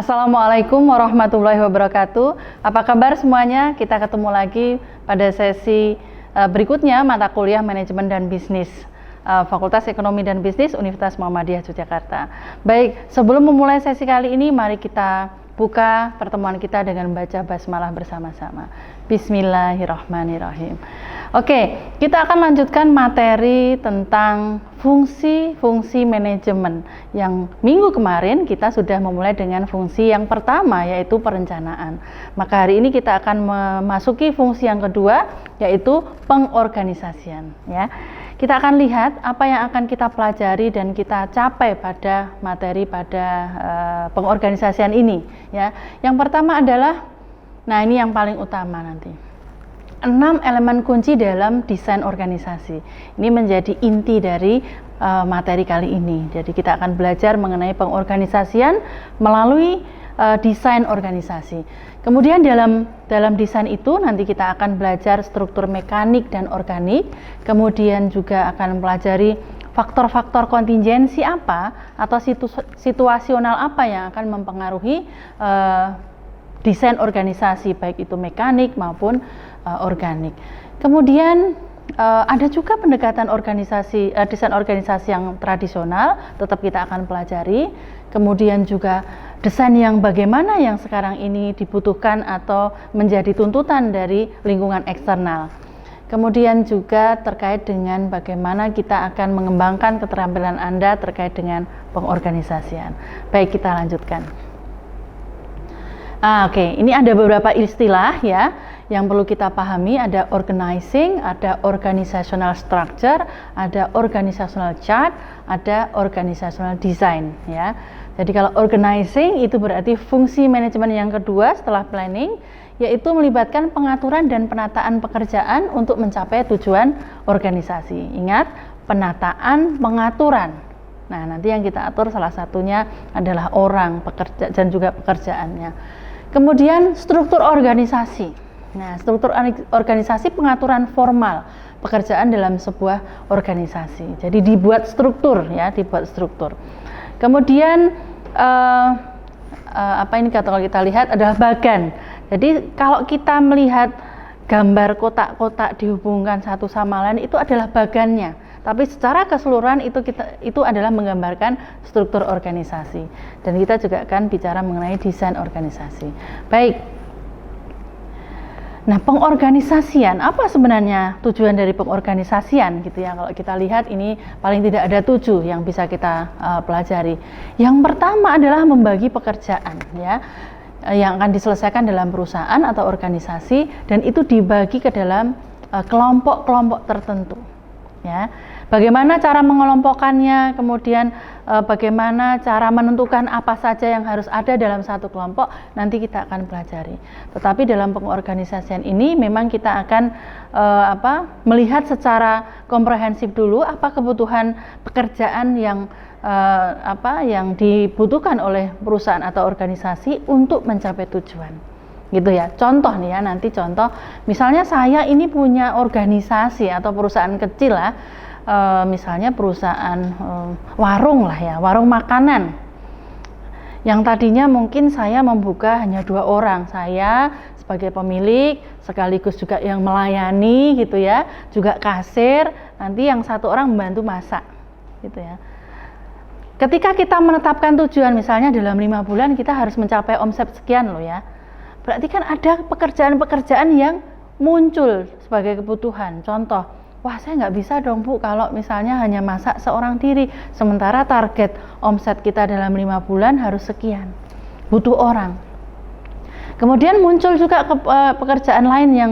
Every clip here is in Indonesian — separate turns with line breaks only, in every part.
Assalamualaikum warahmatullahi wabarakatuh. Apa kabar semuanya? Kita ketemu lagi pada sesi berikutnya mata kuliah Manajemen dan Bisnis Fakultas Ekonomi dan Bisnis Universitas Muhammadiyah Yogyakarta. Baik, sebelum memulai sesi kali ini, mari kita buka pertemuan kita dengan membaca basmalah bersama-sama. Bismillahirrahmanirrahim. Oke, kita akan lanjutkan materi tentang fungsi-fungsi manajemen. Yang minggu kemarin kita sudah memulai dengan fungsi yang pertama, yaitu perencanaan. Maka hari ini kita akan memasuki fungsi yang kedua, yaitu pengorganisasian. Ya, kita akan lihat apa yang akan kita pelajari dan kita capai pada materi pada pengorganisasian ini. Ya, yang pertama adalah, nah ini yang paling utama nanti. 6 elemen kunci dalam desain organisasi. Ini menjadi inti dari materi kali ini. Jadi kita akan belajar mengenai pengorganisasian melalui desain organisasi. Kemudian dalam desain itu nanti kita akan belajar struktur mekanik dan organik. Kemudian juga akan mempelajari faktor-faktor kontingensi apa atau situasional apa yang akan mempengaruhi desain organisasi, baik itu mekanik maupun organik. Kemudian ada juga pendekatan desain organisasi yang tradisional, tetap kita akan pelajari. Kemudian juga desain yang bagaimana yang sekarang ini dibutuhkan atau menjadi tuntutan dari lingkungan eksternal. Kemudian juga terkait dengan bagaimana kita akan mengembangkan keterampilan Anda terkait dengan pengorganisasian. Baik, kita lanjutkan. Oke, ini ada beberapa istilah ya yang perlu kita pahami. Ada organizing, ada organizational structure, ada organizational chart, ada organizational design ya. Jadi kalau organizing itu berarti fungsi manajemen yang kedua setelah planning, yaitu melibatkan pengaturan dan penataan pekerjaan untuk mencapai tujuan organisasi. Ingat, penataan, pengaturan. Nah, nanti yang kita atur salah satunya adalah orang, pekerja dan juga pekerjaannya. Kemudian struktur organisasi. Nah, struktur organisasi pengaturan formal pekerjaan dalam sebuah organisasi. Jadi dibuat struktur ya, dibuat struktur. Kemudian apa ini kalau kita lihat adalah bagan. Jadi kalau kita melihat gambar kotak-kotak dihubungkan satu sama lain itu adalah bagannya. Tapi secara keseluruhan itu adalah menggambarkan struktur organisasi. Dan kita juga akan bicara mengenai desain organisasi. Baik. Nah, pengorganisasian, apa sebenarnya tujuan dari pengorganisasian gitu ya? Kalau kita lihat ini paling tidak ada 7 yang bisa kita pelajari. Yang pertama adalah membagi pekerjaan ya, yang akan diselesaikan dalam perusahaan atau organisasi, dan itu dibagi ke dalam kelompok-kelompok tertentu. Ya, bagaimana cara mengelompokkannya, kemudian bagaimana cara menentukan apa saja yang harus ada dalam satu kelompok, nanti kita akan pelajari. Tetapi dalam pengorganisasian ini memang kita akan melihat secara komprehensif dulu apa kebutuhan pekerjaan yang dibutuhkan oleh perusahaan atau organisasi untuk mencapai tujuan. Gitu ya. Contoh nih ya, nanti contoh misalnya saya ini punya organisasi atau perusahaan kecil lah, misalnya perusahaan warung lah ya, warung makanan yang tadinya mungkin saya membuka hanya 2 orang, saya sebagai pemilik sekaligus juga yang melayani gitu ya, juga kasir, nanti yang 1 orang membantu masak gitu ya. Ketika kita menetapkan tujuan, misalnya dalam 5 bulan kita harus mencapai omset sekian loh ya, berarti kan ada pekerjaan-pekerjaan yang muncul sebagai kebutuhan. Contoh, wah saya nggak bisa dong Bu kalau misalnya hanya masak seorang diri, sementara target omset kita dalam 5 bulan harus sekian, butuh orang. Kemudian muncul juga pekerjaan lain yang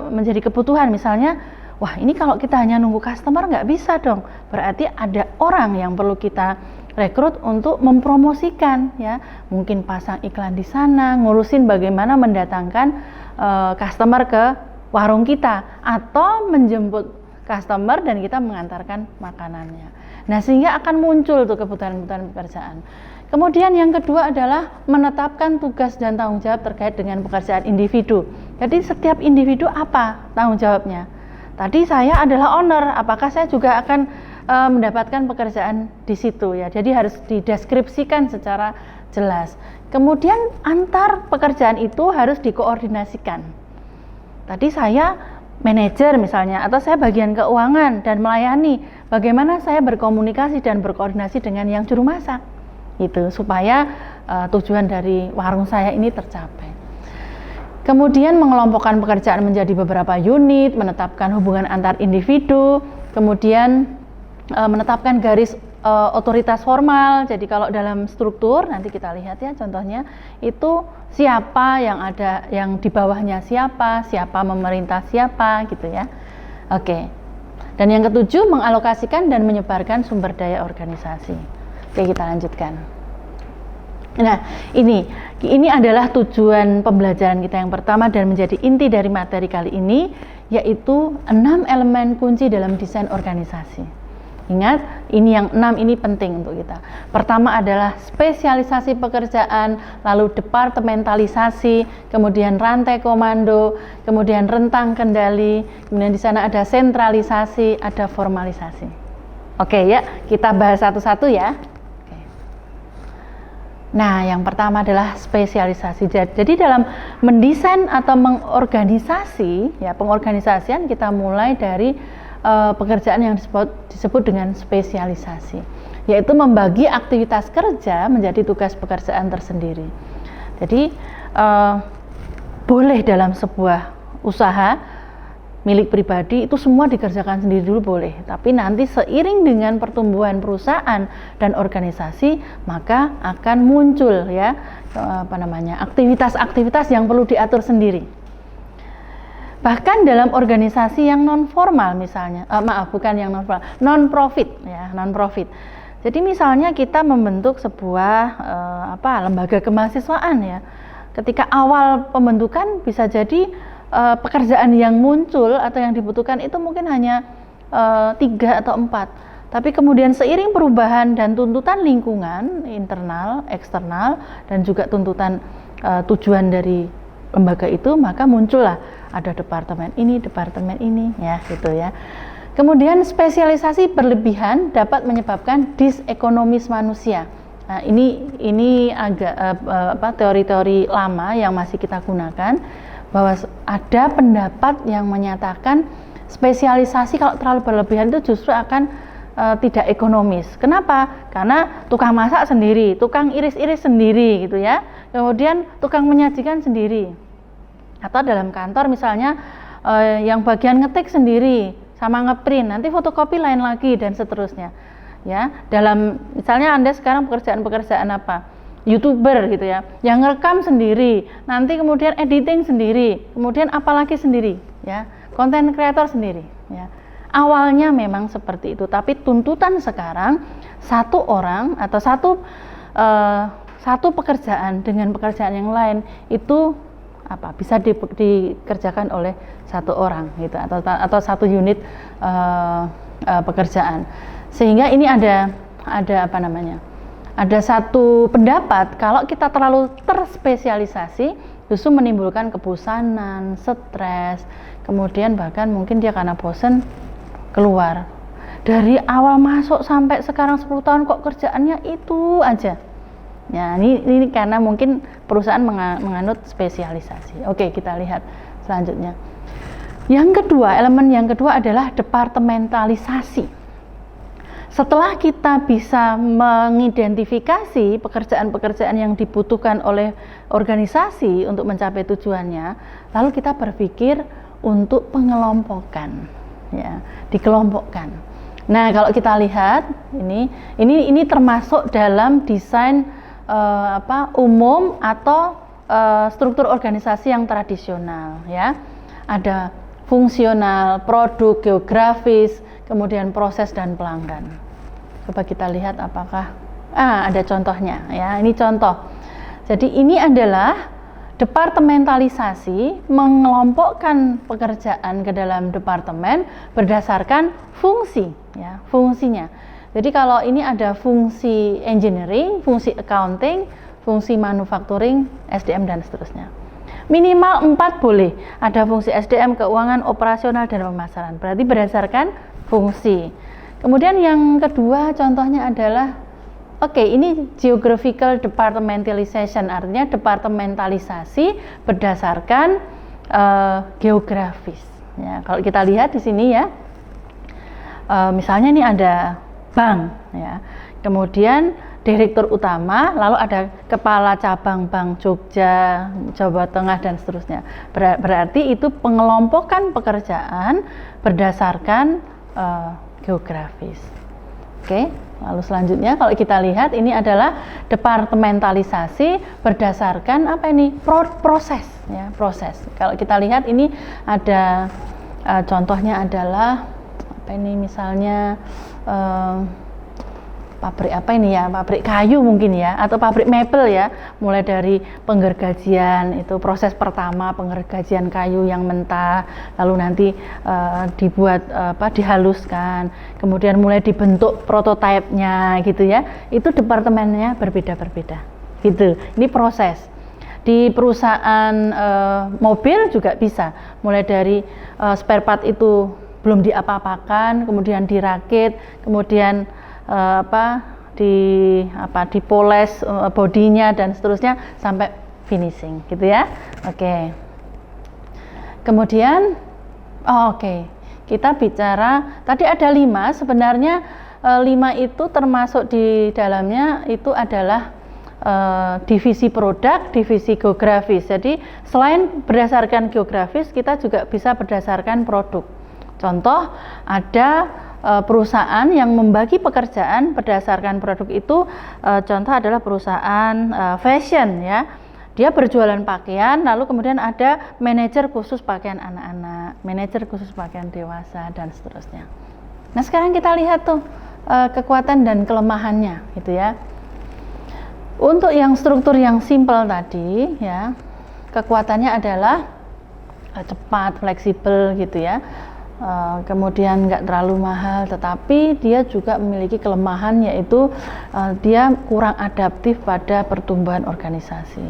menjadi kebutuhan, misalnya wah ini kalau kita hanya nunggu customer nggak bisa dong, berarti ada orang yang perlu kita rekrut untuk mempromosikan ya, mungkin pasang iklan di sana, ngurusin bagaimana mendatangkan customer ke warung kita atau menjemput customer dan kita mengantarkan makanannya. Nah, sehingga akan muncul tuh kebutuhan-kebutuhan pekerjaan. Kemudian yang kedua adalah menetapkan tugas dan tanggung jawab terkait dengan pekerjaan individu. Jadi setiap individu apa tanggung jawabnya? Tadi saya adalah owner, apakah saya juga akan mendapatkan pekerjaan di situ ya. Jadi harus dideskripsikan secara jelas. Kemudian antar pekerjaan itu harus dikoordinasikan. Tadi saya manajer misalnya, atau saya bagian keuangan dan melayani, bagaimana saya berkomunikasi dan berkoordinasi dengan yang juru masak gitu, supaya tujuan dari warung saya ini tercapai. Kemudian mengelompokkan pekerjaan menjadi beberapa unit, menetapkan hubungan antar individu, kemudian menetapkan garis otoritas formal. Jadi kalau dalam struktur, nanti kita lihat ya contohnya, itu siapa yang ada, yang di bawahnya siapa memerintah siapa gitu ya. Oke. Dan yang ketujuh, mengalokasikan dan menyebarkan sumber daya organisasi. Oke, kita lanjutkan. Nah, ini adalah tujuan pembelajaran kita yang pertama dan menjadi inti dari materi kali ini, yaitu 6 elemen kunci dalam desain organisasi. Ingat, ini yang 6 ini penting untuk kita. Pertama adalah spesialisasi pekerjaan, lalu departementalisasi, kemudian rantai komando, kemudian rentang kendali, kemudian di sana ada sentralisasi, ada formalisasi. Oke ya, kita bahas satu-satu ya. Oke. Nah, yang pertama adalah spesialisasi. Jadi dalam mendesain atau mengorganisasi, ya pengorganisasian kita mulai dari pekerjaan yang disebut dengan spesialisasi, yaitu membagi aktivitas kerja menjadi tugas pekerjaan tersendiri. Jadi boleh dalam sebuah usaha milik pribadi itu semua dikerjakan sendiri dulu boleh, tapi nanti seiring dengan pertumbuhan perusahaan dan organisasi maka akan muncul ya aktivitas-aktivitas yang perlu diatur sendiri. Bahkan dalam organisasi yang non formal misalnya, non profit ya, non profit. Jadi misalnya kita membentuk sebuah lembaga kemahasiswaan ya. Ketika awal pembentukan bisa jadi pekerjaan yang muncul atau yang dibutuhkan itu mungkin hanya 3 atau 4. Tapi kemudian seiring perubahan dan tuntutan lingkungan internal, eksternal dan juga tuntutan tujuan dari lembaga itu, maka muncullah ada departemen ini ya gitu ya. Kemudian spesialisasi berlebihan dapat menyebabkan disekonomis manusia. Nah, ini agak teori-teori lama yang masih kita gunakan, bahwa ada pendapat yang menyatakan spesialisasi kalau terlalu berlebihan itu justru akan tidak ekonomis. Kenapa? Karena tukang masak sendiri, tukang iris-iris sendiri gitu ya. Kemudian tukang menyajikan sendiri. Atau dalam kantor misalnya yang bagian ngetik sendiri sama ngeprint, nanti fotokopi lain lagi dan seterusnya. Ya, dalam misalnya Anda sekarang pekerjaan apa? YouTuber gitu ya. Yang ngerekam sendiri, nanti kemudian editing sendiri, kemudian apalagi sendiri, ya. Content creator sendiri, ya. Awalnya memang seperti itu, tapi tuntutan sekarang satu orang atau satu pekerjaan dengan pekerjaan yang lain itu bisa dikerjakan oleh satu orang gitu, atau satu unit pekerjaan. Sehingga ini ada satu pendapat kalau kita terlalu terspesialisasi justru menimbulkan kebosanan, stres, kemudian bahkan mungkin dia karena bosan keluar. Dari awal masuk sampai sekarang 10 tahun kok kerjaannya itu aja. Ya, ini karena mungkin perusahaan menganut spesialisasi. Oke, kita lihat selanjutnya. Elemen yang kedua adalah departementalisasi. Setelah kita bisa mengidentifikasi pekerjaan-pekerjaan yang dibutuhkan oleh organisasi untuk mencapai tujuannya, lalu kita berpikir untuk pengelompokan, ya, dikelompokkan. Nah, kalau kita lihat ini termasuk dalam desain umum atau struktur organisasi yang tradisional ya. Ada fungsional, produk, geografis, kemudian proses dan pelanggan. Coba kita lihat apakah ada contohnya ya. Ini contoh. Jadi ini adalah departementalisasi, mengelompokkan pekerjaan ke dalam departemen berdasarkan fungsi ya, fungsinya. Jadi kalau ini ada fungsi engineering, fungsi accounting, fungsi manufacturing, SDM dan seterusnya. Minimal 4 boleh. Ada fungsi SDM, keuangan, operasional dan pemasaran. Berarti berdasarkan fungsi. Kemudian yang kedua contohnya adalah Oke, ini geographical departmentalization, artinya departementalisasi berdasarkan geografis. Ya, kalau kita lihat di sini ya, misalnya ini ada bank, ya, kemudian direktur utama, lalu ada kepala cabang Bank Jogja, Jawa Tengah dan seterusnya. Berarti itu pengelompokan pekerjaan berdasarkan geografis. Oke, lalu selanjutnya kalau kita lihat ini adalah departementalisasi berdasarkan apa ini? Proses, ya, proses. Kalau kita lihat ini ada contohnya adalah apa ini, misalnya pabrik apa ini ya, pabrik kayu mungkin ya, atau pabrik mebel ya, mulai dari penggergajian, itu proses pertama penggergajian kayu yang mentah, lalu nanti dibuat dihaluskan, kemudian mulai dibentuk prototipenya gitu ya, itu departemennya berbeda-berbeda gitu. Ini proses. Di perusahaan mobil juga bisa, mulai dari spare part itu belum diapa-apakan, kemudian dirakit, kemudian dipoles bodinya dan seterusnya sampai finishing gitu ya. Oke. Kemudian kita bicara tadi ada 5, sebenarnya 5 itu termasuk di dalamnya itu adalah divisi produk, divisi geografis. Jadi selain berdasarkan geografis, kita juga bisa berdasarkan produk. Contoh, ada perusahaan yang membagi pekerjaan berdasarkan produk itu, contoh adalah perusahaan fashion ya, dia berjualan pakaian, lalu kemudian ada manajer khusus pakaian anak-anak, manajer khusus pakaian dewasa dan seterusnya. Nah sekarang kita lihat tuh kekuatan dan kelemahannya gitu ya. Untuk yang struktur yang simple tadi ya, kekuatannya adalah cepat, fleksibel gitu ya. Kemudian nggak terlalu mahal, tetapi dia juga memiliki kelemahan, yaitu dia kurang adaptif pada pertumbuhan organisasi.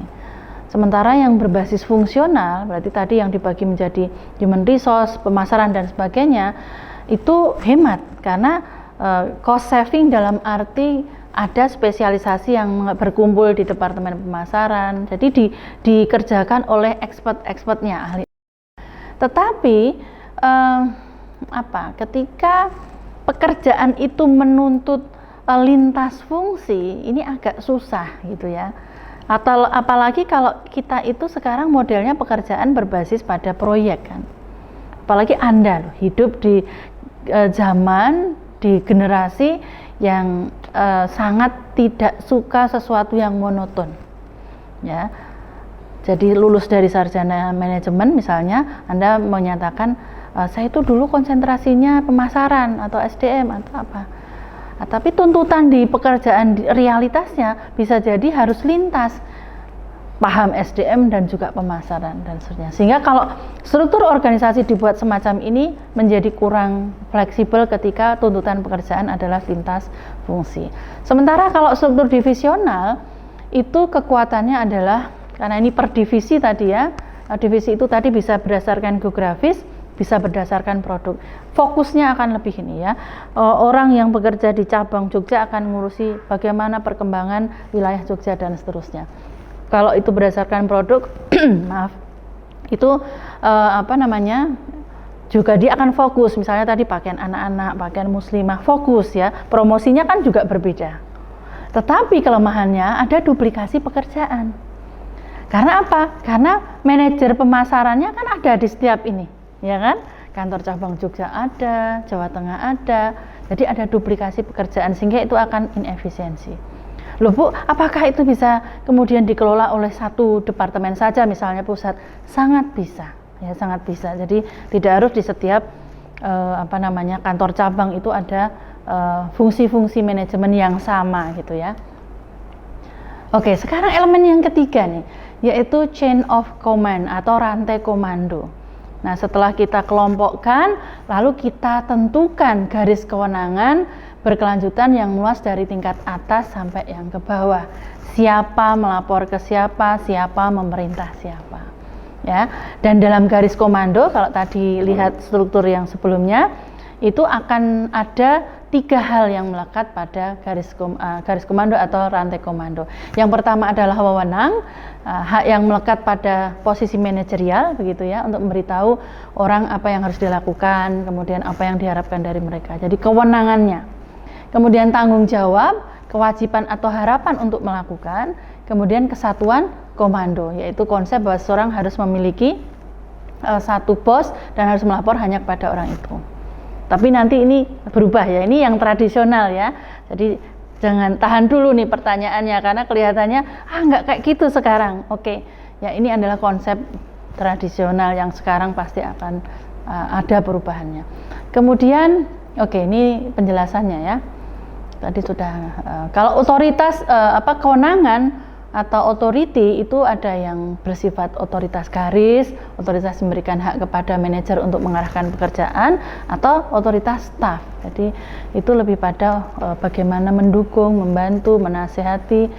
Sementara yang berbasis fungsional, berarti tadi yang dibagi menjadi human resource, pemasaran dan sebagainya, itu hemat karena cost saving dalam arti ada spesialisasi yang berkumpul di departemen pemasaran, jadi dikerjakan oleh expert-expertnya, ahli. Tetapi ketika pekerjaan itu menuntut lintas fungsi, ini agak susah gitu ya. Atau apalagi kalau kita itu sekarang modelnya pekerjaan berbasis pada proyek kan. Apalagi Anda loh, hidup di zaman, di generasi yang sangat tidak suka sesuatu yang monoton. Ya. Jadi lulus dari sarjana manajemen misalnya, Anda menyatakan saya itu dulu konsentrasinya pemasaran atau SDM atau apa. Tapi tuntutan di pekerjaan realitasnya bisa jadi harus lintas, paham SDM dan juga pemasaran dan seterusnya. Sehingga kalau struktur organisasi dibuat semacam ini menjadi kurang fleksibel ketika tuntutan pekerjaan adalah lintas fungsi. Sementara kalau struktur divisional itu kekuatannya adalah, karena ini per divisi tadi ya, divisi itu tadi bisa berdasarkan geografis, bisa berdasarkan produk. Fokusnya akan lebih ini ya. Orang yang bekerja di cabang Jogja akan mengurusi bagaimana perkembangan wilayah Jogja dan seterusnya. Kalau itu berdasarkan produk, maaf, itu juga dia akan fokus. Misalnya tadi pakaian anak-anak, pakaian muslimah, fokus ya. Promosinya kan juga berbeda. Tetapi kelemahannya ada duplikasi pekerjaan. Karena apa? Karena manajer pemasarannya kan ada di setiap ini, ya kan? Kantor cabang Jogja ada, Jawa Tengah ada, jadi ada duplikasi pekerjaan sehingga itu akan inefisiensi. Loh Bu, apakah itu bisa kemudian dikelola oleh satu departemen saja, misalnya pusat? Sangat bisa, ya sangat bisa. Jadi tidak harus di setiap kantor cabang itu ada fungsi-fungsi manajemen yang sama gitu ya. Oke, sekarang elemen yang ketiga nih, yaitu chain of command atau rantai komando. Nah, setelah kita kelompokkan, lalu kita tentukan garis kewenangan berkelanjutan yang meluas dari tingkat atas sampai yang ke bawah. Siapa melapor ke siapa, siapa memerintah siapa. Ya, dan dalam garis komando, kalau tadi lihat struktur yang sebelumnya, itu akan ada 3 hal yang melekat pada garis komando atau rantai komando. Yang pertama adalah wewenang, hak yang melekat pada posisi manajerial begitu ya, untuk memberitahu orang apa yang harus dilakukan, kemudian apa yang diharapkan dari mereka. Jadi kewenangannya. Kemudian tanggung jawab, kewajiban atau harapan untuk melakukan, kemudian kesatuan komando, yaitu konsep bahwa seseorang harus memiliki satu bos dan harus melapor hanya kepada orang itu. Tapi nanti ini berubah ya, ini yang tradisional ya. Jadi jangan, tahan dulu nih pertanyaannya karena kelihatannya nggak kayak gitu sekarang. Oke, ya ini adalah konsep tradisional yang sekarang pasti akan ada perubahannya. Kemudian ini penjelasannya ya. Tadi sudah kalau otoritas kewenangan atau authority itu ada yang bersifat otoritas garis, otoritas memberikan hak kepada manajer untuk mengarahkan pekerjaan, atau otoritas staff. Jadi itu lebih pada bagaimana mendukung, membantu, menasihati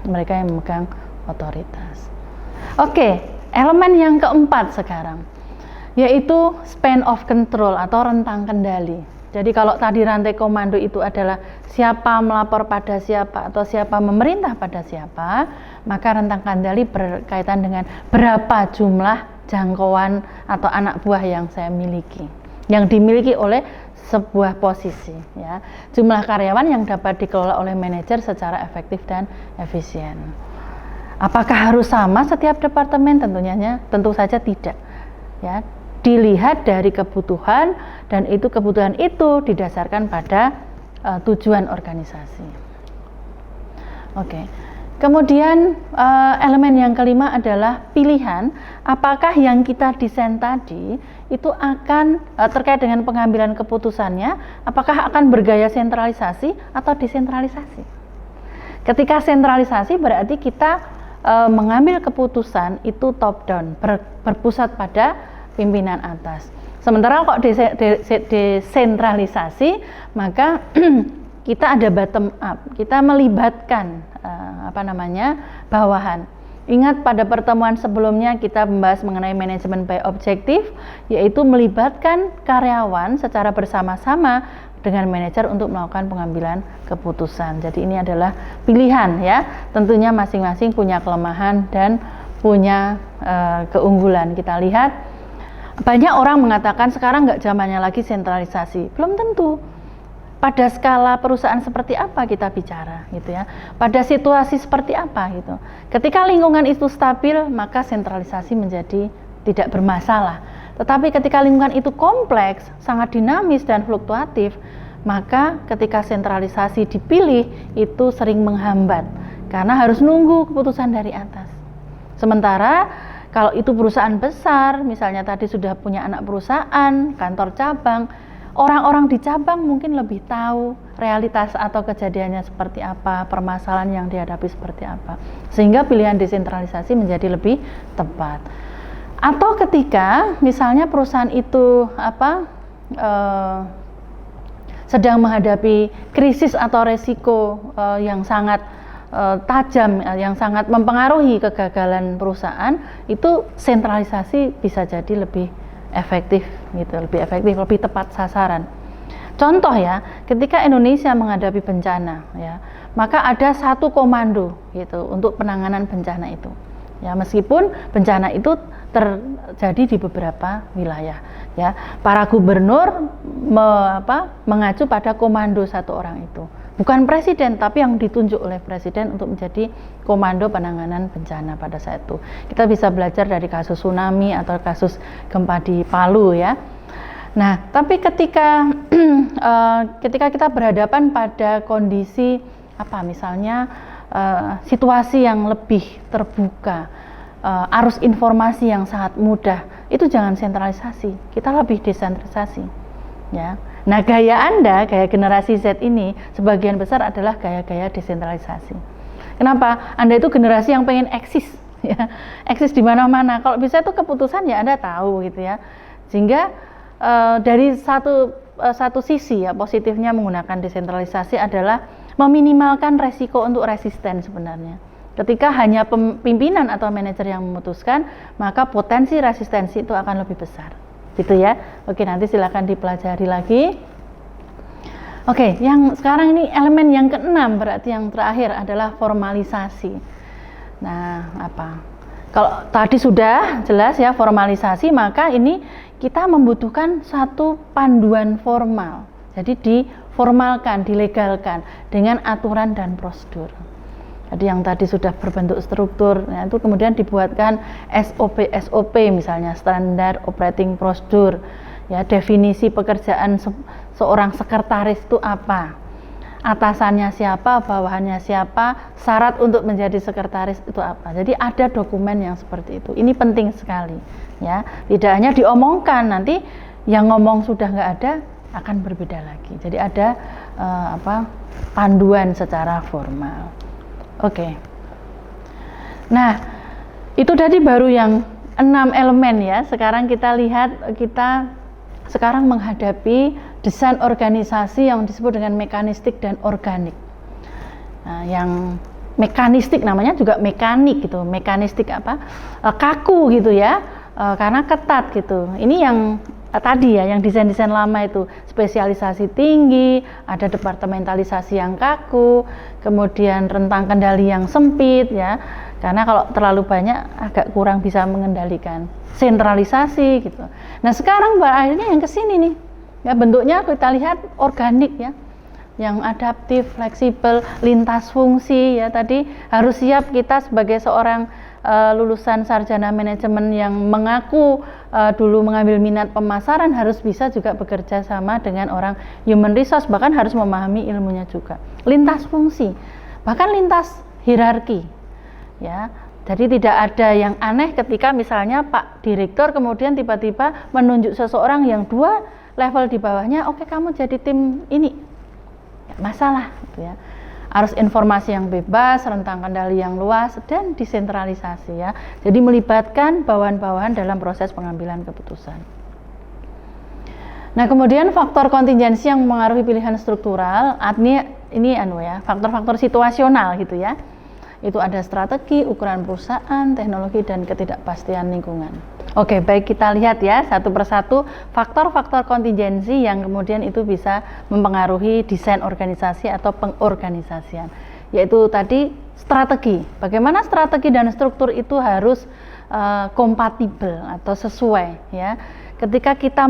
mereka yang memegang otoritas. Elemen yang keempat sekarang yaitu span of control atau rentang kendali. Jadi kalau tadi rantai komando itu adalah siapa melapor pada siapa atau siapa memerintah pada siapa, maka rentang kendali berkaitan dengan berapa jumlah jangkauan atau anak buah yang saya miliki, yang dimiliki oleh sebuah posisi ya. Jumlah karyawan yang dapat dikelola oleh manajer secara efektif dan efisien. Apakah harus sama setiap departemen? Tentu saja tidak ya. Dilihat dari kebutuhan, dan kebutuhan itu didasarkan pada tujuan organisasi. Kemudian elemen yang kelima adalah pilihan. Apakah yang kita desain tadi itu akan terkait dengan pengambilan keputusannya, apakah akan bergaya sentralisasi atau desentralisasi? Ketika sentralisasi berarti kita mengambil keputusan itu top down, berpusat pada pimpinan atas. Sementara kok desentralisasi, maka kita ada bottom up, kita melibatkan bawahan. Ingat pada pertemuan sebelumnya kita membahas mengenai manajemen by objektif, yaitu melibatkan karyawan secara bersama-sama dengan manajer untuk melakukan pengambilan keputusan. Jadi ini adalah pilihan ya, tentunya masing-masing punya kelemahan dan punya keunggulan. Kita lihat banyak orang mengatakan sekarang nggak zamannya lagi sentralisasi. Belum tentu. Pada skala perusahaan seperti apa kita bicara gitu ya. Pada situasi seperti apa gitu. Ketika lingkungan itu stabil, maka sentralisasi menjadi tidak bermasalah. Tetapi ketika lingkungan itu kompleks, sangat dinamis dan fluktuatif, maka ketika sentralisasi dipilih itu sering menghambat karena harus nunggu keputusan dari atas. Sementara kalau itu perusahaan besar, misalnya tadi sudah punya anak perusahaan, kantor cabang, orang-orang di cabang mungkin lebih tahu realitas atau kejadiannya seperti apa, permasalahan yang dihadapi seperti apa, sehingga pilihan desentralisasi menjadi lebih tepat. Atau ketika misalnya perusahaan itu sedang menghadapi krisis atau resiko yang sangat tajam, yang sangat mempengaruhi kegagalan perusahaan, itu sentralisasi bisa jadi lebih efektif gitu, lebih tepat sasaran. Contoh ya, ketika Indonesia menghadapi bencana ya, maka ada satu komando gitu untuk penanganan bencana itu. Ya, meskipun bencana itu terjadi di beberapa wilayah ya, para gubernur mengacu pada komando satu orang itu. Bukan presiden, tapi yang ditunjuk oleh presiden untuk menjadi komando penanganan bencana pada saat itu. Kita bisa belajar dari kasus tsunami atau kasus gempa di Palu ya. Nah, tapi ketika kita berhadapan pada kondisi misalnya situasi yang lebih terbuka, arus informasi yang sangat mudah, itu jangan sentralisasi, kita lebih desentralisasi ya. Nah, gaya generasi Z ini sebagian besar adalah gaya-gaya desentralisasi. Kenapa? Anda itu generasi yang pengen eksis ya, eksis di mana-mana. Kalau bisa itu keputusan ya Anda tahu gitu ya. Sehingga dari satu sisi ya, positifnya menggunakan desentralisasi adalah meminimalkan resiko untuk resisten sebenarnya. Ketika hanya pimpinan atau manajer yang memutuskan, maka potensi resistensi itu akan lebih besar. Gitu ya. Oke, nanti silakan dipelajari lagi. Oke, yang sekarang ini elemen yang keenam, berarti yang terakhir adalah formalisasi. Nah, apa? Kalau tadi sudah jelas ya formalisasi, maka ini kita membutuhkan satu panduan formal. Jadi diformalkan, dilegalkan dengan aturan dan prosedur. Jadi yang tadi sudah berbentuk struktur, nah itu kemudian dibuatkan SOP misalnya, Standard Operating Procedure. Ya, definisi pekerjaan seorang sekretaris itu apa, atasannya siapa, bawahannya siapa, syarat untuk menjadi sekretaris itu apa. Jadi ada dokumen yang seperti itu. Ini penting sekali ya, tidak hanya diomongkan, nanti yang ngomong sudah nggak ada akan berbeda lagi. Jadi ada panduan secara formal. Oke. Nah, itu tadi baru yang 6 elemen ya. Sekarang kita lihat, kita sekarang menghadapi desain organisasi yang disebut dengan mekanistik dan organik. Nah, yang mekanistik namanya juga mekanik gitu, mekanistik kaku gitu ya, karena ketat gitu. Ini yang tadi ya, yang desain-desain lama itu spesialisasi tinggi, ada departementalisasi yang kaku, kemudian rentang kendali yang sempit ya, karena kalau terlalu banyak agak kurang bisa mengendalikan, sentralisasi gitu. Nah sekarang akhirnya yang kesini nih ya, bentuknya kita lihat organik ya, yang adaptif, fleksibel, lintas fungsi ya. Tadi harus siap kita sebagai seorang lulusan sarjana manajemen yang mengaku dulu mengambil minat pemasaran, harus bisa juga bekerja sama dengan orang human resource, bahkan harus memahami ilmunya juga. Lintas fungsi, bahkan lintas hierarki ya. Jadi tidak ada yang aneh ketika misalnya Pak Direktur kemudian tiba-tiba menunjuk seseorang yang 2 level di bawahnya, oke kamu jadi tim ini, gak masalah gitu ya. Harus informasi yang bebas, rentang kendali yang luas, dan desentralisasi ya. Jadi melibatkan bawahan-bawahan dalam proses pengambilan keputusan. Nah kemudian faktor kontingensi yang mengaruhi pilihan struktural, artinya ini faktor-faktor situasional gitu ya. Itu ada strategi, ukuran perusahaan, teknologi, dan ketidakpastian lingkungan. Oke, baik, kita lihat ya satu persatu faktor-faktor kontingensi yang kemudian itu bisa mempengaruhi desain organisasi atau pengorganisasian. Yaitu tadi strategi. Bagaimana strategi dan struktur itu harus kompatibel atau sesuai ya. Ketika kita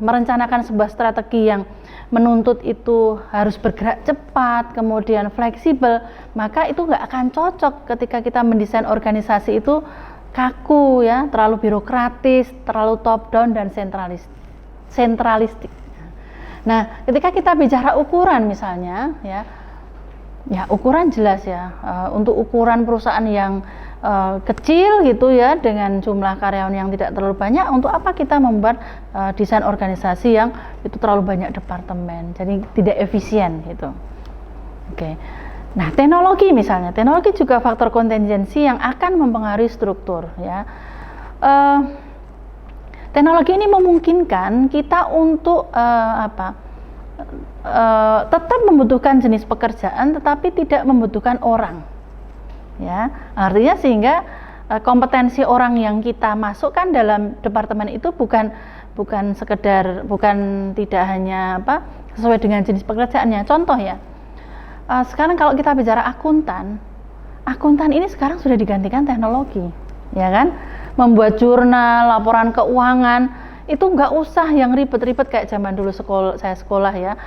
merencanakan sebuah strategi yang menuntut itu harus bergerak cepat, kemudian fleksibel, maka itu nggak akan cocok ketika kita mendesain organisasi itu kaku ya, terlalu birokratis, terlalu top down dan sentralistik. Nah, ketika kita bicara ukuran misalnya ya ukuran jelas ya, untuk ukuran perusahaan yang kecil gitu ya, dengan jumlah karyawan yang tidak terlalu banyak, untuk apa kita membuat desain organisasi yang itu terlalu banyak departemen, jadi tidak efisien gitu. Oke. Nah, teknologi misalnya, teknologi juga faktor kontingensi yang akan mempengaruhi struktur ya. Teknologi ini memungkinkan kita untuk tetap membutuhkan jenis pekerjaan, tetapi tidak membutuhkan orang. Ya, artinya sehingga kompetensi orang yang kita masukkan dalam departemen itu bukan tidak hanya sesuai dengan jenis pekerjaannya. Contoh ya. Sekarang kalau kita bicara akuntan ini sekarang sudah digantikan teknologi, ya kan? Membuat jurnal, laporan keuangan, itu nggak usah yang ribet-ribet kayak zaman dulu saya sekolah ya,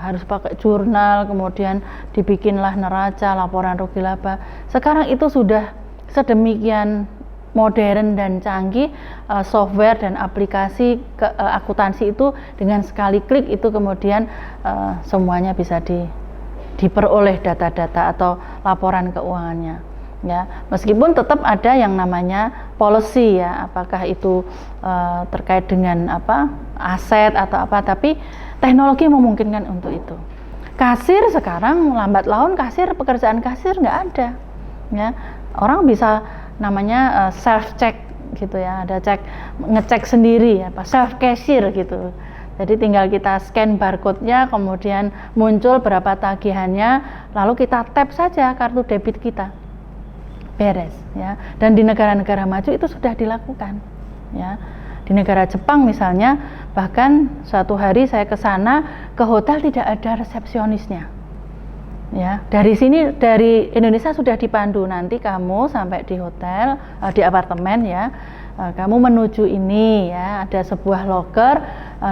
harus pakai jurnal, kemudian dibikinlah neraca, laporan rugi laba. Sekarang itu sudah sedemikian modern dan canggih, software dan aplikasi akuntansi itu dengan sekali klik itu kemudian semuanya bisa diperoleh data-data atau laporan keuangannya ya, meskipun tetap ada yang namanya policy ya, apakah itu terkait dengan aset atau apa, tapi teknologi memungkinkan untuk itu. Kasir sekarang lambat laun pekerjaan kasir nggak ada ya, orang bisa namanya self check gitu ya, ada ngecek sendiri ya, self cashier gitu. Jadi tinggal kita scan barcode-nya, kemudian muncul berapa tagihannya, lalu kita tap saja kartu debit kita, beres ya. Dan di negara-negara maju itu sudah dilakukan ya. Di negara Jepang misalnya, bahkan suatu hari saya ke sana, ke hotel tidak ada resepsionisnya. Ya, dari Indonesia sudah dipandu, nanti kamu sampai di hotel, di apartemen ya, kamu menuju ini ya, ada sebuah loker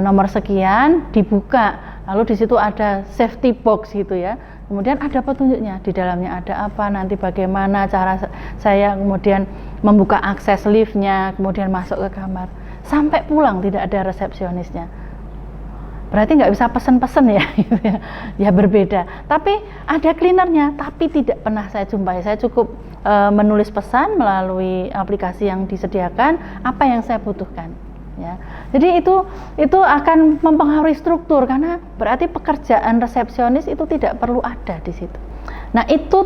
nomor sekian, dibuka, lalu di situ ada safety box gitu ya, kemudian ada petunjuknya, di dalamnya ada apa, nanti bagaimana cara saya kemudian membuka akses liftnya, kemudian masuk ke kamar, sampai pulang tidak ada resepsionisnya. Berarti nggak bisa pesen-pesen ya, gitu ya, ya berbeda. Tapi ada cleanernya, tapi tidak pernah saya jumpai. Saya cukup menulis pesan melalui aplikasi yang disediakan apa yang saya butuhkan. Ya, jadi itu akan mempengaruhi struktur karena berarti pekerjaan resepsionis itu tidak perlu ada di situ. Nah itu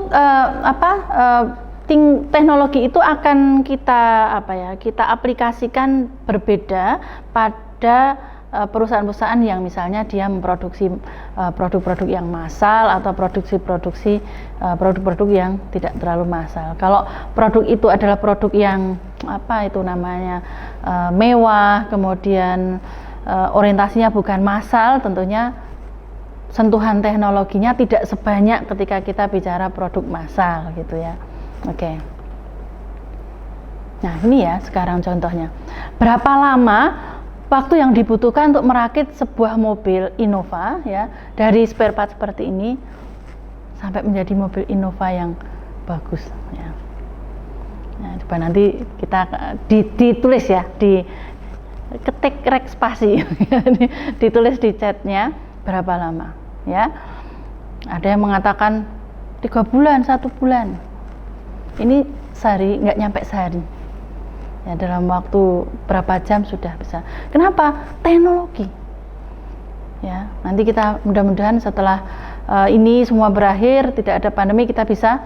teknologi itu akan kita aplikasikan berbeda pada perusahaan-perusahaan yang misalnya dia memproduksi produk-produk yang massal atau produksi produk-produk yang tidak terlalu massal. Kalau produk itu adalah produk yang mewah, kemudian orientasinya bukan massal, tentunya sentuhan teknologinya tidak sebanyak ketika kita bicara produk massal gitu ya. Oke. Nah ini ya sekarang contohnya. Berapa lama waktu yang dibutuhkan untuk merakit sebuah mobil Innova ya, dari spare part seperti ini sampai menjadi mobil Innova yang bagus ya. Nah, coba nanti kita ditulis ya, diketik rek spasi ditulis di chatnya berapa lama ya. Ada yang mengatakan 3 bulan, 1 bulan. Ini sehari, nggak nyampe sehari. Ya, dalam waktu berapa jam sudah bisa. Kenapa? Teknologi. Ya, nanti kita mudah-mudahan setelah ini semua berakhir, tidak ada pandemi, kita bisa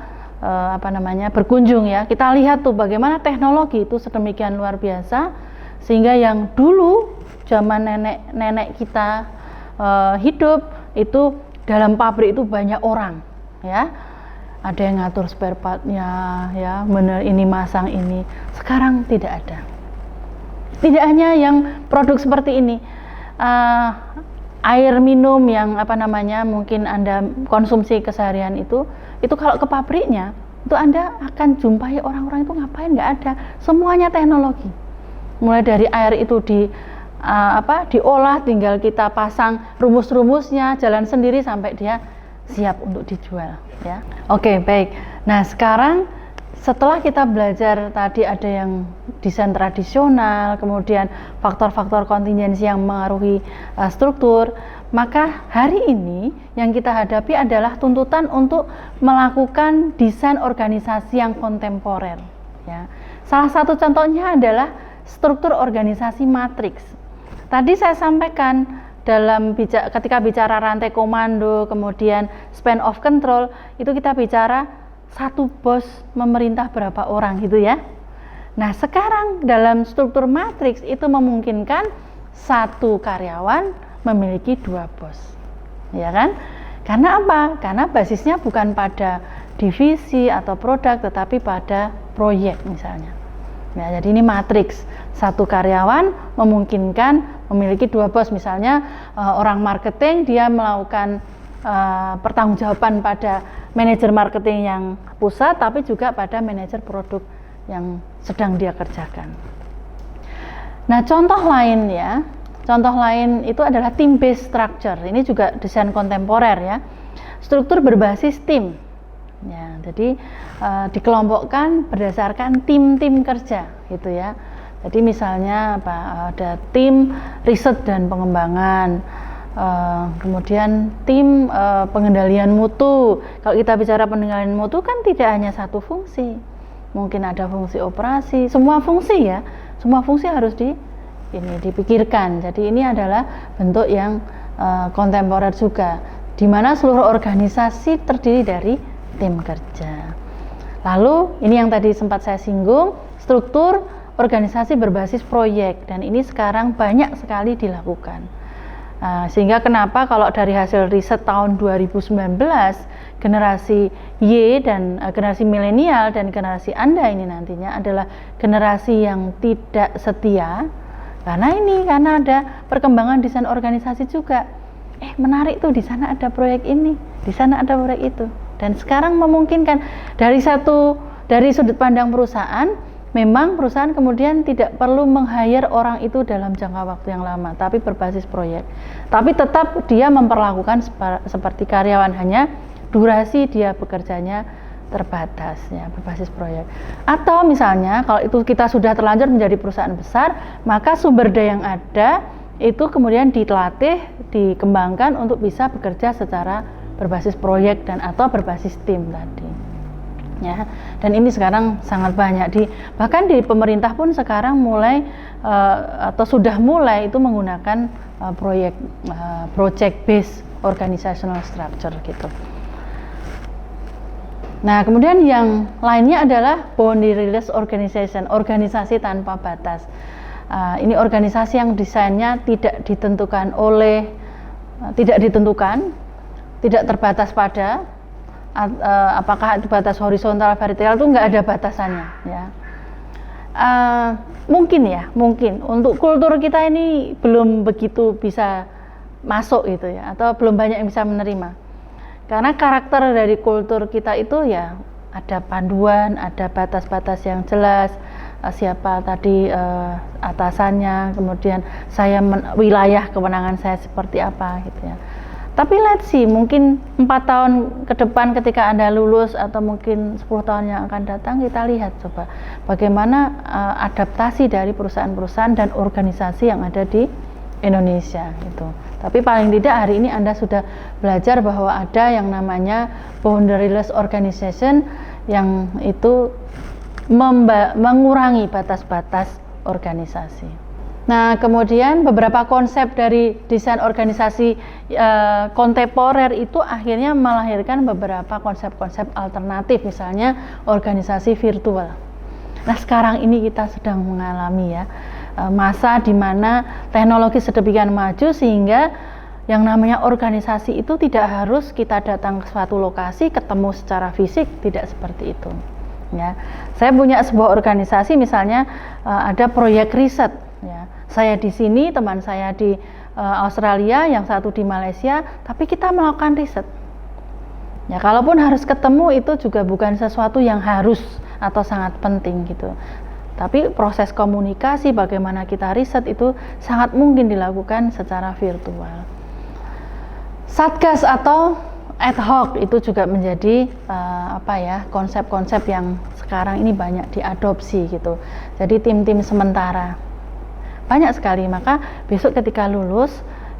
berkunjung ya. Kita lihat tuh bagaimana teknologi itu sedemikian luar biasa sehingga yang dulu zaman nenek-nenek kita hidup itu dalam pabrik itu banyak orang ya. Ada yang ngatur spare part-nya ya, bener ini masang ini. Sekarang tidak ada. Tidak hanya yang produk seperti ini, air minum yang mungkin Anda konsumsi keseharian itu kalau ke pabriknya itu Anda akan jumpai orang-orang itu ngapain, nggak ada. Semuanya teknologi. Mulai dari air itu diolah, tinggal kita pasang rumus-rumusnya, jalan sendiri sampai dia siap untuk dijual ya. Oke, baik. Nah, sekarang setelah kita belajar tadi ada yang desain tradisional, kemudian faktor-faktor kontingensi yang mengaruhi struktur, maka hari ini yang kita hadapi adalah tuntutan untuk melakukan desain organisasi yang kontemporer ya. Salah satu contohnya adalah struktur organisasi matriks. Tadi saya sampaikan ketika bicara rantai komando, kemudian span of control, itu kita bicara satu bos memerintah berapa orang gitu ya. Nah sekarang dalam struktur matriks itu memungkinkan satu karyawan memiliki 2 bos, ya kan? Karena apa? Karena basisnya bukan pada divisi atau produk, tetapi pada proyek misalnya. Ya, jadi ini matriks, satu karyawan memungkinkan memiliki 2 bos, misalnya orang marketing dia melakukan pertanggungjawaban pada manajer marketing yang pusat, tapi juga pada manajer produk yang sedang dia kerjakan. Nah contoh lain itu adalah team based structure. Ini juga desain kontemporer ya, struktur berbasis tim. Ya, jadi dikelompokkan berdasarkan tim-tim kerja gitu ya. Jadi misalnya ada tim riset dan pengembangan, kemudian tim pengendalian mutu. Kalau kita bicara pengendalian mutu kan tidak hanya satu fungsi, mungkin ada fungsi operasi, semua fungsi ya, semua fungsi harus dipikirkan. Jadi ini adalah bentuk yang kontemporer juga, di mana seluruh organisasi terdiri dari tim kerja. Lalu ini yang tadi sempat saya singgung, struktur organisasi berbasis proyek, dan ini sekarang banyak sekali dilakukan. Sehingga kenapa kalau dari hasil riset tahun 2019 generasi Y dan generasi milenial dan generasi Anda ini nantinya adalah generasi yang tidak setia, karena ada perkembangan desain organisasi juga. menarik tuh, di sana ada proyek ini, di sana ada proyek itu. Dan sekarang memungkinkan dari sudut pandang perusahaan, memang perusahaan kemudian tidak perlu meng-hire orang itu dalam jangka waktu yang lama, tapi berbasis proyek. Tapi tetap dia memperlakukan seperti karyawan, hanya durasi dia bekerjanya terbatas, ya, berbasis proyek. Atau misalnya kalau itu kita sudah terlanjur menjadi perusahaan besar, maka sumber daya yang ada itu kemudian dilatih, dikembangkan untuk bisa bekerja secara berbasis proyek dan atau berbasis tim tadi, ya. Dan ini sekarang sangat banyak bahkan di pemerintah pun sekarang mulai atau sudah mulai itu menggunakan project based organizational structure gitu. Nah, kemudian yang lainnya adalah boundaryless organization, organisasi tanpa batas. Ini organisasi yang desainnya tidak ditentukan, tidak terbatas pada apakah itu batas horizontal, vertikal, itu nggak ada batasannya, ya. Mungkin untuk kultur kita ini belum begitu bisa masuk gitu ya, atau belum banyak yang bisa menerima. Karena karakter dari kultur kita itu ya ada panduan, ada batas-batas yang jelas, siapa tadi atasannya, kemudian wilayah kewenangan saya seperti apa gitu ya. Tapi let's see, mungkin 4 tahun ke depan ketika Anda lulus atau mungkin 10 tahun yang akan datang, kita lihat coba bagaimana adaptasi dari perusahaan-perusahaan dan organisasi yang ada di Indonesia gitu. Tapi paling tidak hari ini Anda sudah belajar bahwa ada yang namanya boundaryless organization, yang itu mengurangi batas-batas organisasi. Nah, kemudian beberapa konsep dari desain organisasi kontemporer itu akhirnya melahirkan beberapa konsep-konsep alternatif, misalnya organisasi virtual. Nah, sekarang ini kita sedang mengalami ya masa di mana teknologi sedemikian maju sehingga yang namanya organisasi itu tidak harus kita datang ke suatu lokasi, ketemu secara fisik, tidak seperti itu. Ya, saya punya sebuah organisasi, misalnya ada proyek riset. Ya, saya di sini, teman saya di Australia, yang satu di Malaysia, tapi kita melakukan riset. Ya, kalaupun harus ketemu itu juga bukan sesuatu yang harus atau sangat penting gitu. Tapi proses komunikasi, bagaimana kita riset itu sangat mungkin dilakukan secara virtual. Satgas atau ad hoc itu juga menjadi konsep-konsep yang sekarang ini banyak diadopsi gitu. Jadi tim-tim sementara banyak sekali. Maka besok ketika lulus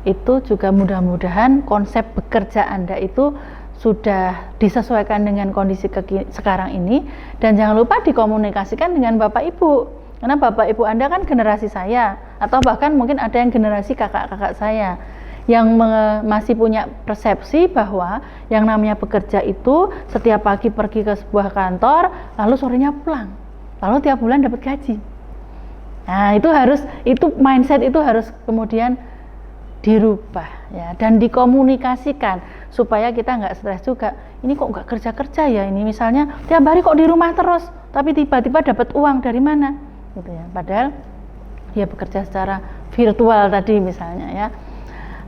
itu juga mudah-mudahan konsep bekerja Anda itu sudah disesuaikan dengan kondisi sekarang ini, dan jangan lupa dikomunikasikan dengan Bapak Ibu, karena Bapak Ibu Anda kan generasi saya, atau bahkan mungkin ada yang generasi kakak-kakak saya yang masih punya persepsi bahwa yang namanya bekerja itu setiap pagi pergi ke sebuah kantor lalu sorenya pulang, lalu tiap bulan dapat gaji. Nah, itu mindset itu harus kemudian dirubah ya, dan dikomunikasikan supaya kita nggak stres juga. Ini kok nggak kerja ya, ini misalnya tiap hari kok di rumah terus, tapi tiba-tiba dapat uang dari mana gitu ya, padahal dia bekerja secara virtual tadi misalnya ya.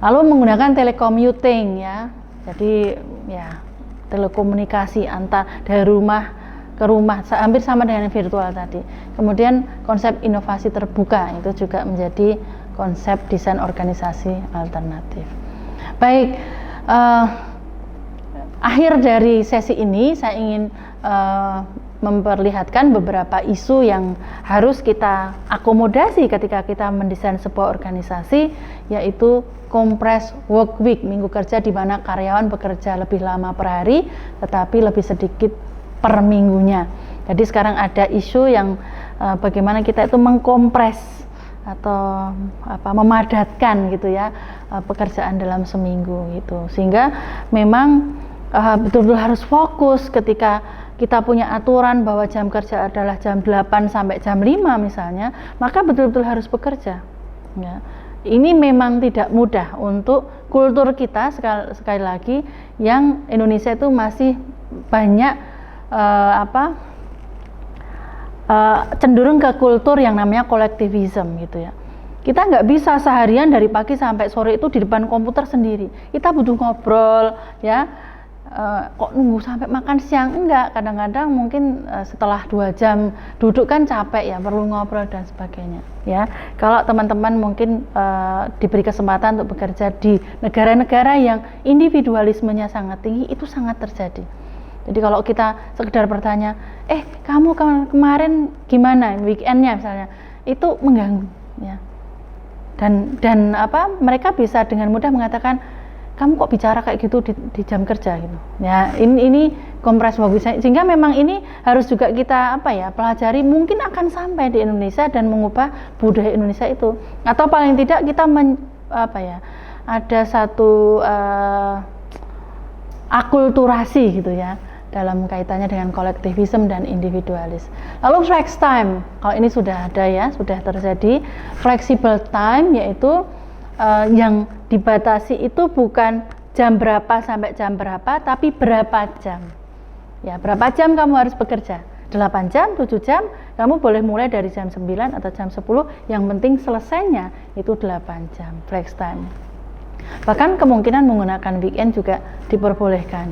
Lalu menggunakan telecommuting ya, jadi ya telekomunikasi dari rumah ke rumah, hampir sama dengan virtual tadi. Kemudian konsep inovasi terbuka itu juga menjadi konsep desain organisasi alternatif. Baik, akhir dari sesi ini saya ingin memperlihatkan beberapa isu yang harus kita akomodasi ketika kita mendesain sebuah organisasi, yaitu compressed work week, minggu kerja di mana karyawan bekerja lebih lama per hari tetapi lebih sedikit per minggunya. Jadi sekarang ada isu yang bagaimana kita itu mengkompres atau memadatkan gitu ya pekerjaan dalam seminggu gitu, sehingga memang betul-betul harus fokus ketika kita punya aturan bahwa jam kerja adalah jam 8 sampai jam 5 misalnya, maka betul-betul harus bekerja ya. Ini memang tidak mudah untuk kultur kita, sekali lagi yang Indonesia itu masih banyak cenderung ke kultur yang namanya kolektivisme gitu ya. Kita nggak bisa seharian dari pagi sampai sore itu di depan komputer sendiri. Kita butuh ngobrol, ya. Kok nunggu sampai makan siang? Enggak, kadang-kadang mungkin setelah 2 jam duduk kan capek ya, perlu ngobrol dan sebagainya, ya. Kalau teman-teman mungkin diberi kesempatan untuk bekerja di negara-negara yang individualismenya sangat tinggi, itu sangat terjadi. Jadi kalau kita sekedar bertanya, kamu kemarin gimana weekendnya misalnya, itu mengganggu, ya. Dan mereka bisa dengan mudah mengatakan, kamu kok bicara kayak gitu di jam kerja gitu, ya. Ini kompres bagus, sehingga memang ini harus juga kita pelajari, mungkin akan sampai di Indonesia dan mengubah budaya Indonesia itu, atau paling tidak kita ada satu akulturasi gitu ya dalam kaitannya dengan kolektivisme dan individualis. Lalu flex time, kalau ini sudah ada ya, sudah terjadi. Flexible time yaitu yang dibatasi itu bukan jam berapa sampai jam berapa, tapi berapa jam. Ya, berapa jam kamu harus bekerja? 8 jam, 7 jam, kamu boleh mulai dari jam 9 atau jam 10, yang penting selesainya itu 8 jam, flex time. Bahkan kemungkinan menggunakan weekend juga diperbolehkan.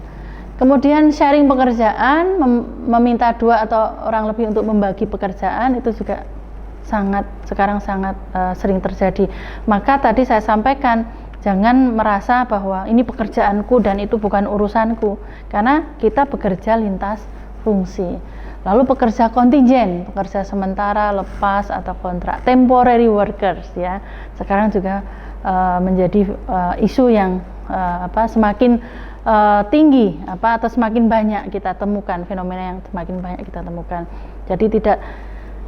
Kemudian sharing pekerjaan, meminta 2 atau orang lebih untuk membagi pekerjaan, itu juga sekarang sangat sering terjadi. Maka tadi saya sampaikan, jangan merasa bahwa ini pekerjaanku dan itu bukan urusanku, karena kita bekerja lintas fungsi. Lalu pekerja kontingen, pekerja sementara, lepas atau kontrak, temporary workers, ya, sekarang juga menjadi isu yang semakin tinggi atau semakin banyak kita temukan, fenomena yang semakin banyak kita temukan. Jadi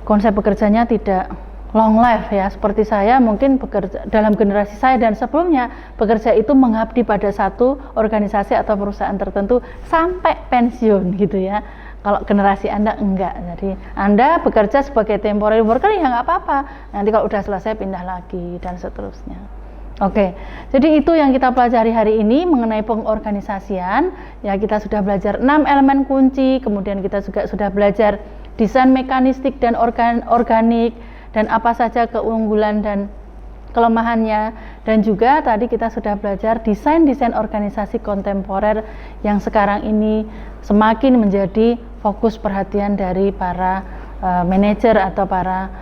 konsep bekerjanya tidak long life, ya. Seperti saya mungkin bekerja dalam generasi saya dan sebelumnya, bekerja itu mengabdi pada satu organisasi atau perusahaan tertentu sampai pensiun gitu ya. Kalau generasi Anda enggak, jadi Anda bekerja sebagai temporary worker ya nggak apa-apa, nanti kalau udah selesai pindah lagi dan seterusnya. Oke, jadi itu yang kita pelajari hari ini mengenai pengorganisasian. Ya, kita sudah belajar 6 elemen kunci, kemudian kita juga sudah belajar desain mekanistik dan organik, dan apa saja keunggulan dan kelemahannya, dan juga tadi kita sudah belajar desain organisasi kontemporer yang sekarang ini semakin menjadi fokus perhatian dari para manajer atau para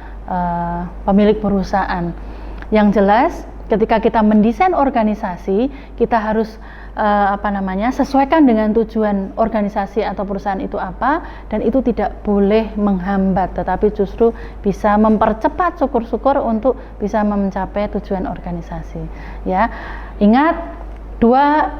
pemilik perusahaan. Yang jelas, ketika kita mendesain organisasi, kita harus sesuaikan dengan tujuan organisasi atau perusahaan itu apa, dan itu tidak boleh menghambat, tetapi justru bisa mempercepat syukur-syukur untuk bisa mencapai tujuan organisasi. Ya, ingat dua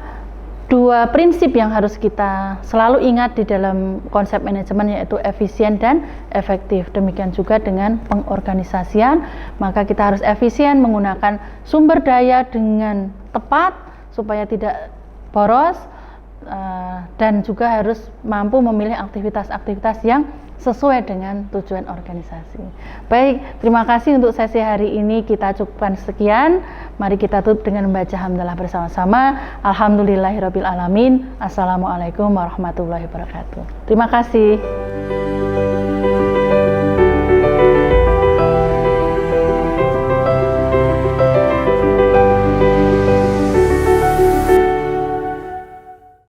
prinsip yang harus kita selalu ingat di dalam konsep manajemen, yaitu efisien dan efektif. Demikian juga dengan pengorganisasian, maka kita harus efisien menggunakan sumber daya dengan tepat supaya tidak boros, dan juga harus mampu memilih aktivitas-aktivitas yang sesuai dengan tujuan organisasi. Baik, terima kasih untuk sesi hari ini, kita cukupkan sekian. Mari kita tutup dengan membaca hamdalah bersama-sama. Alhamdulillahirabbil alamin. Assalamualaikum warahmatullahi wabarakatuh. Terima kasih.